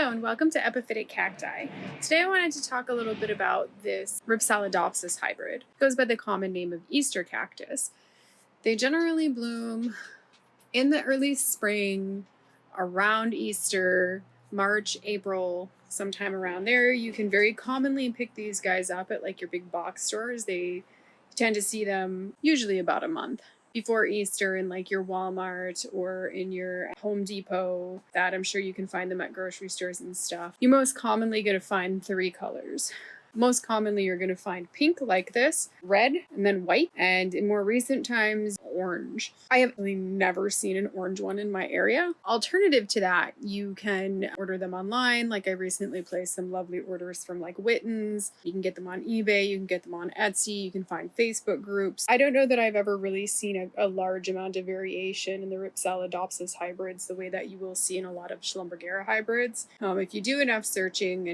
Hello and welcome to Epiphytic Cacti. Today I wanted to talk a little bit about this Rhipsalidopsis hybrid. It goes by the common name of Easter Cactus. They generally bloom in the early spring, around Easter, March, April, sometime around there. You can very commonly pick these guys up at like your big box stores. They tend to see them usually about a month before Easter in like your Walmart or in your Home Depot. That I'm sure you can find them at grocery stores and stuff. You're most commonly going to find three colors. Most commonly you're going to find pink like this, red, and then white, and in more recent times, orange. I have really never seen an orange one in my area. Alternative to that, you can order them online. Like I recently placed some lovely orders from like Witten's. You can get them on eBay, you can get them on Etsy, you can find Facebook groups. I don't know that I've ever really seen a large amount of variation in the Rhipsalidopsis hybrids the way that you will see in a lot of Schlumbergera hybrids. If you do enough searching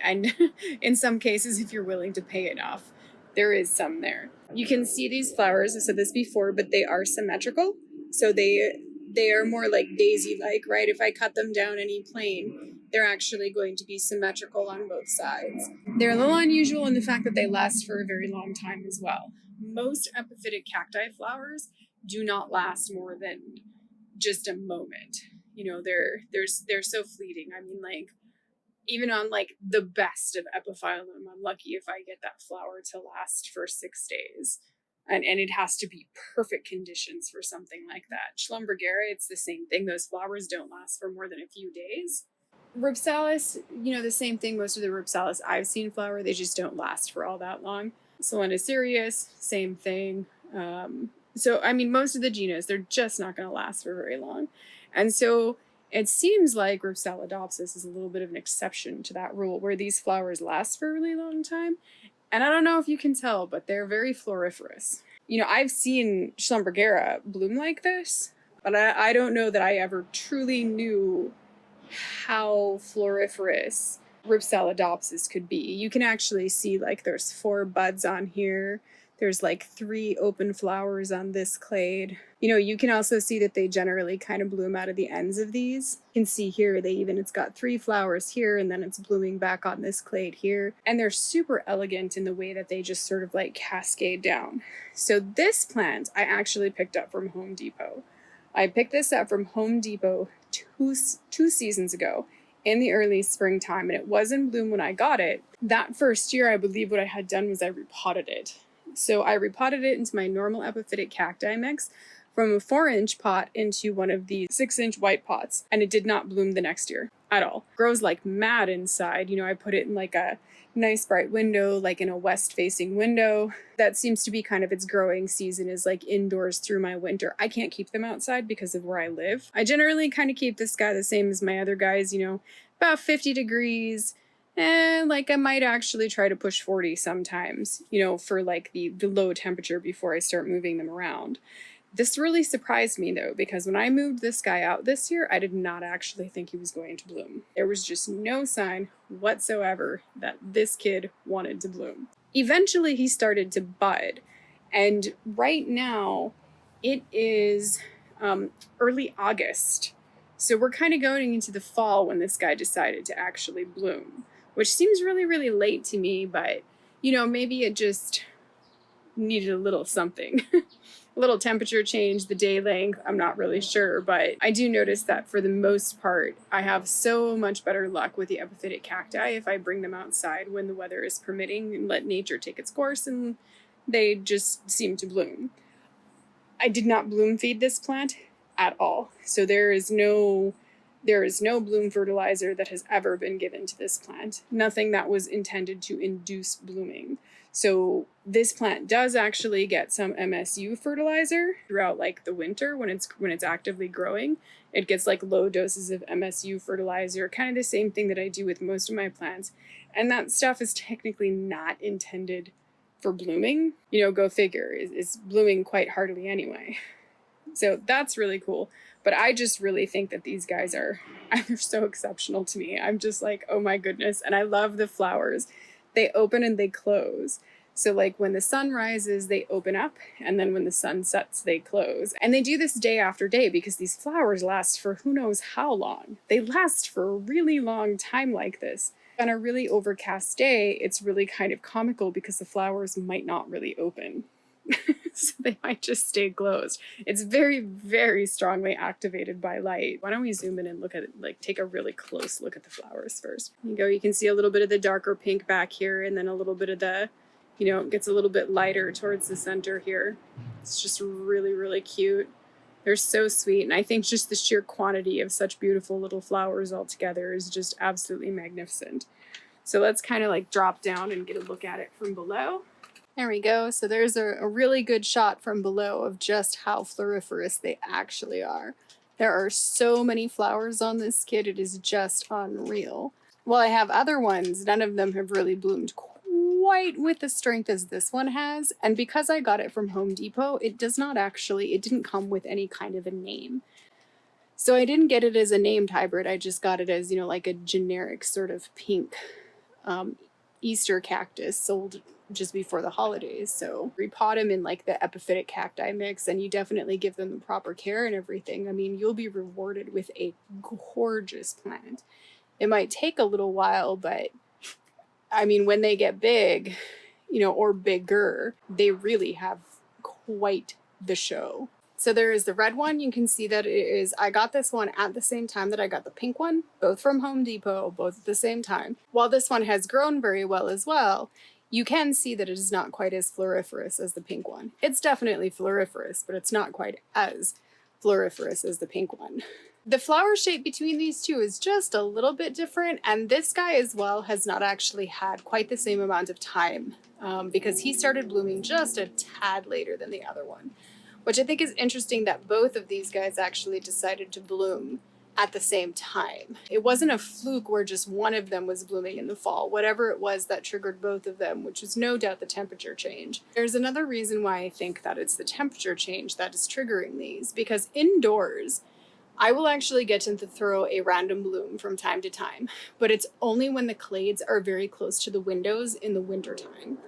and in some cases, if you're willing to pay enough, there is some there. You can see these flowers, I said this before, but they are symmetrical. So they are more like daisy-like, right? If I cut them down any plane, they're actually going to be symmetrical on both sides. They're a little unusual in the fact that they last for a very long time as well. Most epiphytic cacti flowers do not last more than just a moment. You know, they're so fleeting. I mean, like, even on like the best of Epiphyllum, I'm lucky if I get that flower to last for 6 days. And it has to be perfect conditions for something like that. Schlumbergera, it's the same thing. Those flowers don't last for more than a few days. Rhipsalis, the same thing. Most of the Rhipsalis I've seen flower, they just don't last for all that long. Solenocerius, same thing. So, I mean, most of the genus, they're just not going to last for very long. And so it seems like Rhipsalidopsis is a little bit of an exception to that rule, where these flowers last for a really long time. And I don't know if you can tell, but they're very floriferous. I've seen Schlumbergera bloom like this, but I don't know that I ever truly knew how floriferous Rhipsalidopsis could be. You can actually see like there's 4 buds on here. There's like 3 open flowers on this clade. You can also see that they generally kind of bloom out of the ends of these. You can see here, it's got 3 flowers here, and then it's blooming back on this clade here. And they're super elegant in the way that they just sort of like cascade down. So this plant I actually picked up from Home Depot. I picked this up from Home Depot two seasons ago in the early springtime, and it was in bloom when I got it. That first year, I believe what I had done was I repotted it. So I repotted it into my normal epiphytic cacti mix from a 4-inch pot into one of these 6-inch white pots, and it did not bloom the next year at all. It grows like mad inside. I put it in like a nice bright window, like in a west-facing window. That seems to be kind of its growing season, is like indoors through my winter. I can't keep them outside because of where I live. I generally kind of keep this guy the same as my other guys, about 50 degrees. And like I might actually try to push 40 sometimes, for like the low temperature before I start moving them around. This really surprised me though, because when I moved this guy out this year, I did not actually think he was going to bloom. There was just no sign whatsoever that this kid wanted to bloom. Eventually he started to bud, and right now it is early August. So we're kind of going into the fall when this guy decided to actually bloom, which seems really, really late to me, but, maybe it just needed a little something. A little temperature change, the day length, I'm not really sure, but I do notice that for the most part, I have so much better luck with the epiphytic cacti if I bring them outside when the weather is permitting and let nature take its course, and they just seem to bloom. I did not bloom feed this plant at all, so there is no bloom fertilizer that has ever been given to this plant. Nothing that was intended to induce blooming. So this plant does actually get some MSU fertilizer throughout like the winter when it's actively growing. It gets like low doses of MSU fertilizer, kind of the same thing that I do with most of my plants. And that stuff is technically not intended for blooming. Go figure, it's blooming quite hardly anyway. So that's really cool. But I just really think that these guys they're so exceptional to me. I'm just like, oh my goodness. And I love the flowers. They open and they close. So like when the sun rises, they open up, and then when the sun sets, they close. And they do this day after day because these flowers last for who knows how long. They last for a really long time like this. On a really overcast day, it's really kind of comical because the flowers might not really open. So they might just stay closed. It's very, very strongly activated by light. Why don't we zoom in and look at it, like take a really close look at the flowers first. There you go. You can see a little bit of the darker pink back here, and then a little bit of the, you know, it gets a little bit lighter towards the center here. It's just really, really cute. They're so sweet. And I think just the sheer quantity of such beautiful little flowers all together is just absolutely magnificent. So let's kind of like drop down and get a look at it from below. There we go. So there's a really good shot from below of just how floriferous they actually are. There are so many flowers on this kit, it is just unreal. While I have other ones, none of them have really bloomed quite with the strength as this one has. And because I got it from Home Depot, it didn't come with any kind of a name. So I didn't get it as a named hybrid, I just got it as, you know, like a generic sort of pink Easter cactus sold just before the holidays. So repot them in like the epiphytic cacti mix, and you definitely give them the proper care and everything. I mean, you'll be rewarded with a gorgeous plant. It might take a little while, but I mean, when they get big, you know, or bigger, they really have quite the show. So there is the red one. You can see that it is, I got this one at the same time that I got the pink one, both from Home Depot, both at the same time. While this one has grown very well as well, you can see that it is not quite as floriferous as the pink one. It's definitely floriferous, but it's not quite as floriferous as the pink one. The flower shape between these two is just a little bit different, and this guy as well has not actually had quite the same amount of time because he started blooming just a tad later than the other one, which I think is interesting that both of these guys actually decided to bloom at the same time. It wasn't a fluke where just one of them was blooming in the fall, whatever it was that triggered both of them, which is no doubt the temperature change. There's another reason why I think that it's the temperature change that is triggering these, because indoors, I will actually get to throw a random bloom from time to time, but it's only when the clades are very close to the windows in the wintertime.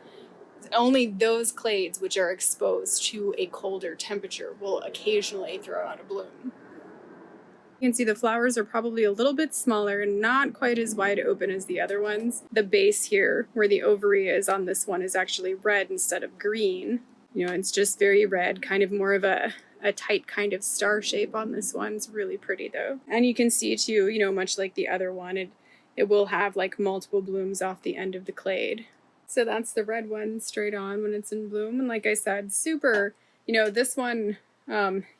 Only those clades which are exposed to a colder temperature will occasionally throw out a bloom. You can see the flowers are probably a little bit smaller and not quite as wide open as the other ones. The base here, where the ovary is on this one, is actually red instead of green. You know, it's just very red, kind of more of a tight kind of star shape on this one. It's really pretty though. And you can see too, you know, much like the other one, it will have like multiple blooms off the end of the clade. So that's the red one straight on when it's in bloom. And like I said, super, you know, this one,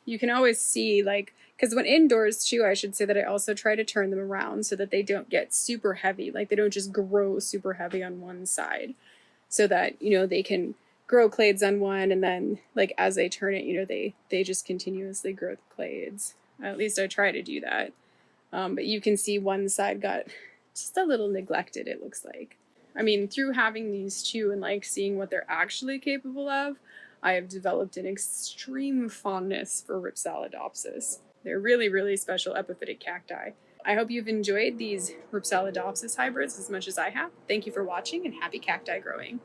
you can always see like, because when indoors too, I should say that I also try to turn them around so that they don't get super heavy. Like they don't just grow super heavy on one side, so that, you know, they can grow clades on one, and then like as they turn it, you know, they just continuously grow the clades. At least I try to do that. But you can see one side got just a little neglected, it looks like. I mean, through having these two and like seeing what they're actually capable of, I have developed an extreme fondness for Rhipsalidopsis. They're really, really special epiphytic cacti. I hope you've enjoyed these Rhipsalidopsis hybrids as much as I have. Thank you for watching, and happy cacti growing.